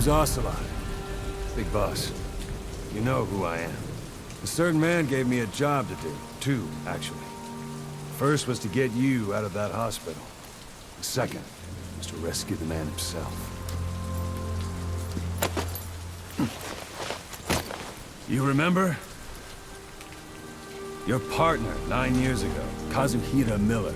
name's Ocelot. Big boss. You know who I am. A certain man gave me a job to do. Two, actually. First was to get you out of that hospital. The second was to rescue the man himself. You remember? Your partner 9 years ago, Kazuhira Miller.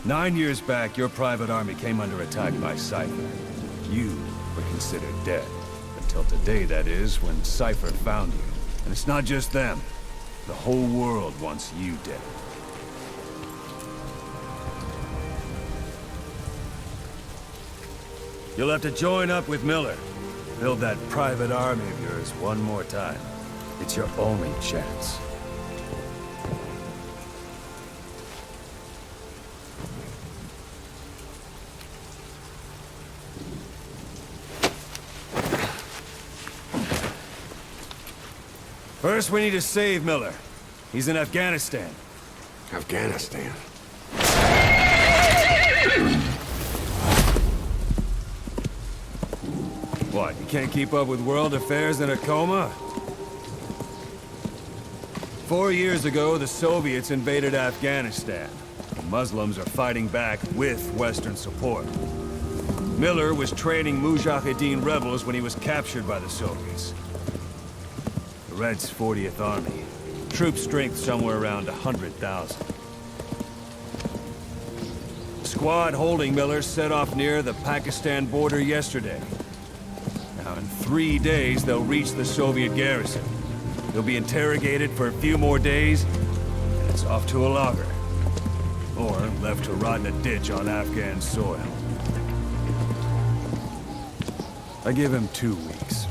9 years back, your private army came under attack by Cypher. You were considered dead. Until today, that is, when Cypher found you. And it's not just them. The whole world wants you dead. You'll have to join up with Miller. Build that private army of yours one more time. It's your only chance. First, we need to save Miller. He's in Afghanistan. Afghanistan? What, you can't keep up with world affairs in a coma? 4 years ago, the Soviets invaded Afghanistan. The Muslims are fighting back with Western support. Miller was training Mujahideen rebels when he was captured by the Soviets. The Reds' 40th Army. Troop strength somewhere around 100,000. The squad holding Miller set off near the Pakistan border yesterday. Now, in 3 days, they'll reach the Soviet garrison. They'll be interrogated for a few more days, and it's off to a lager. Or left to rot in a ditch on Afghan soil. I give him 2 weeks.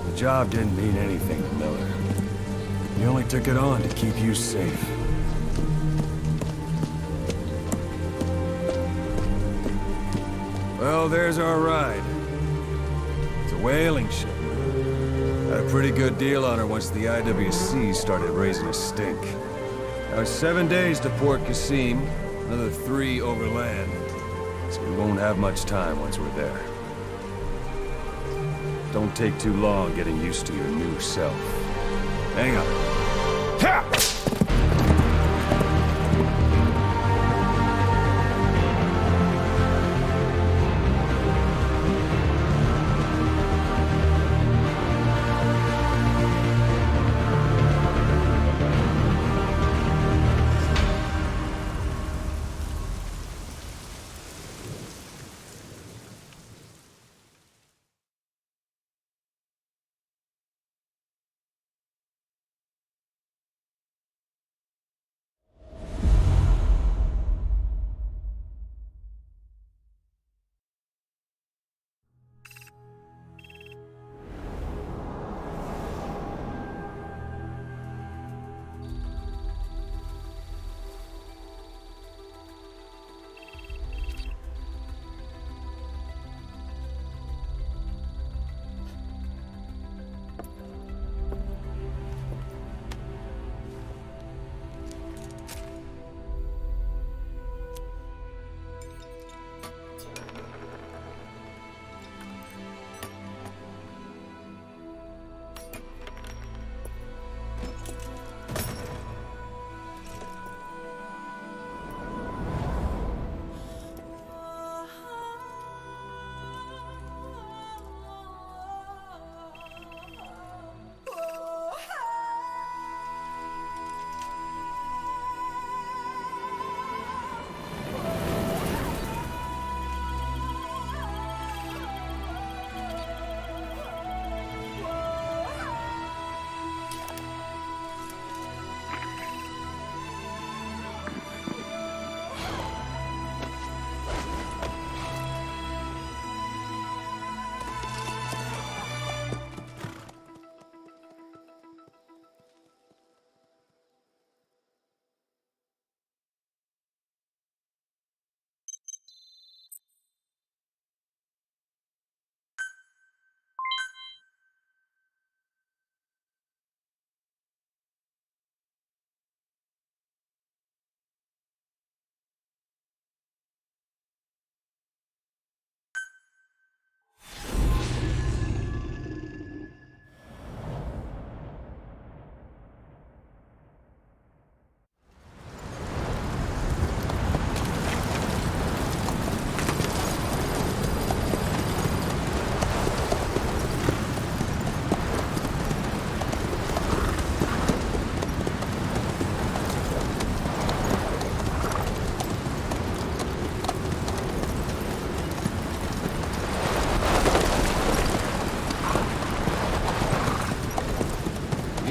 The job didn't mean anything to Miller. He only took it on to keep you safe. Well, there's our ride. It's a whaling ship. Had a pretty good deal on her once the IWC started raising a stink. Now it's 7 days to Port Qasim, another 3 overland. So we won't have much time once we're there. Don't take too long getting used to your new self. Hang on. Ha!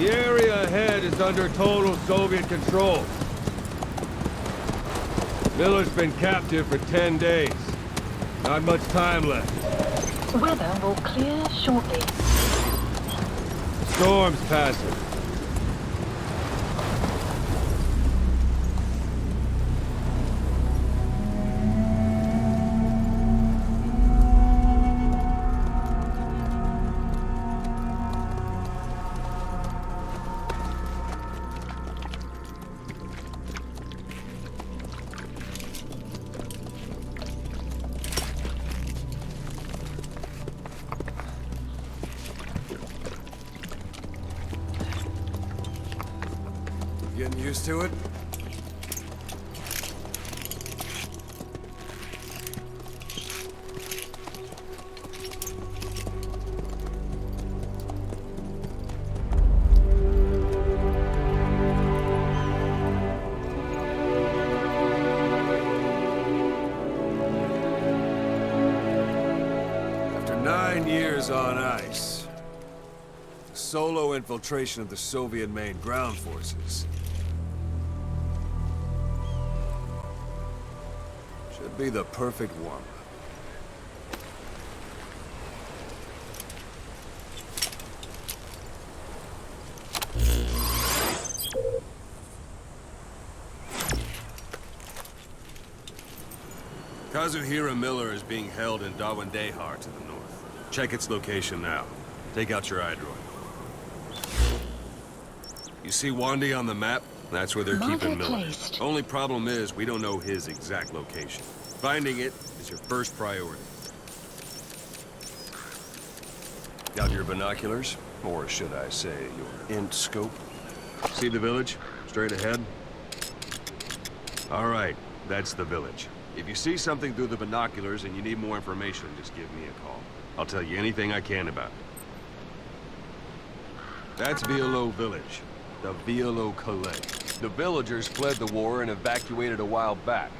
The area ahead is under total Soviet control. Miller's been captive for 10 days. Not much time left. Weather will clear shortly. Storm's passing. Getting used to it? After 9 years on ice, solo infiltration of the Soviet main ground forces should be the perfect warm-up. Kazuhira Miller is being held in Dawandehar to the north. Check its location now. Take out your iDroid. You see Wandy on the map? That's where they're keeping Miller. Placed. Only problem is, we don't know his exact location. Finding it is your first priority. Got your binoculars? Or should I say, your int scope? See the village? Straight ahead? All right, that's the village. If you see something through the binoculars and you need more information, just give me a call. I'll tell you anything I can about it. That's Violo Village. The Violo Calais. The villagers fled the war and evacuated a while back.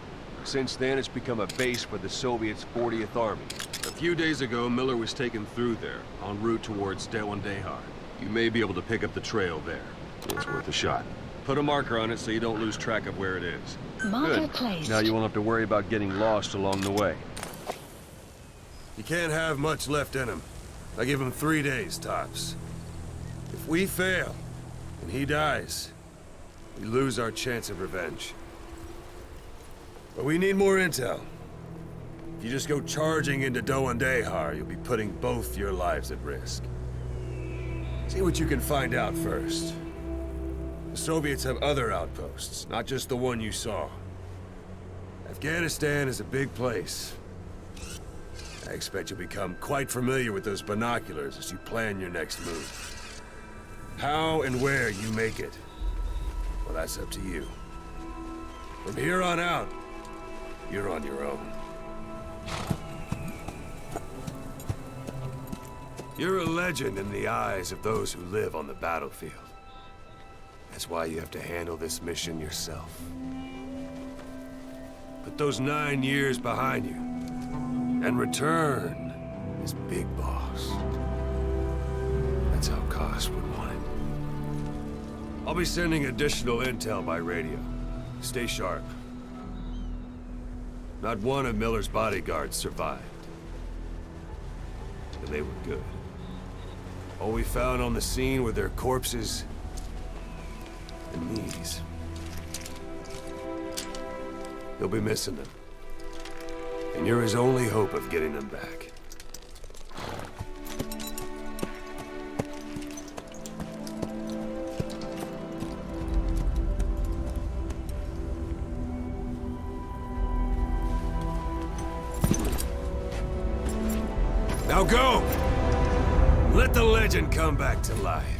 Since then, it's become a base for the Soviets' 40th Army. A few days ago, Miller was taken through there, en route towards Dawandehar. You may be able to pick up the trail there. It's worth a shot. Put a marker on it so you don't lose track of where it is. Marker Good. placed. Now you won't have to worry about getting lost along the way. He can't have much left in him. I give him 3 days, tops. If we fail, and he dies, we lose our chance of revenge. But we need more intel. If you just go charging into Dawandehar, you'll be putting both your lives at risk. See what you can find out first. The Soviets have other outposts, not just the one you saw. Afghanistan is a big place. I expect you'll become quite familiar with those binoculars as you plan your next move. How and where you make it, well, that's up to you. From here on out, you're on your own. You're a legend in the eyes of those who live on the battlefield. That's why you have to handle this mission yourself. Put those 9 years behind you, and return as Big Boss. That's how Koss would want it. I'll be sending additional intel by radio. Stay sharp. Not one of Miller's bodyguards survived. And they were good. All we found on the scene were their corpses and knees. You'll be missing them. And you're his only hope of getting them back. Now go! Let the legend come back to life.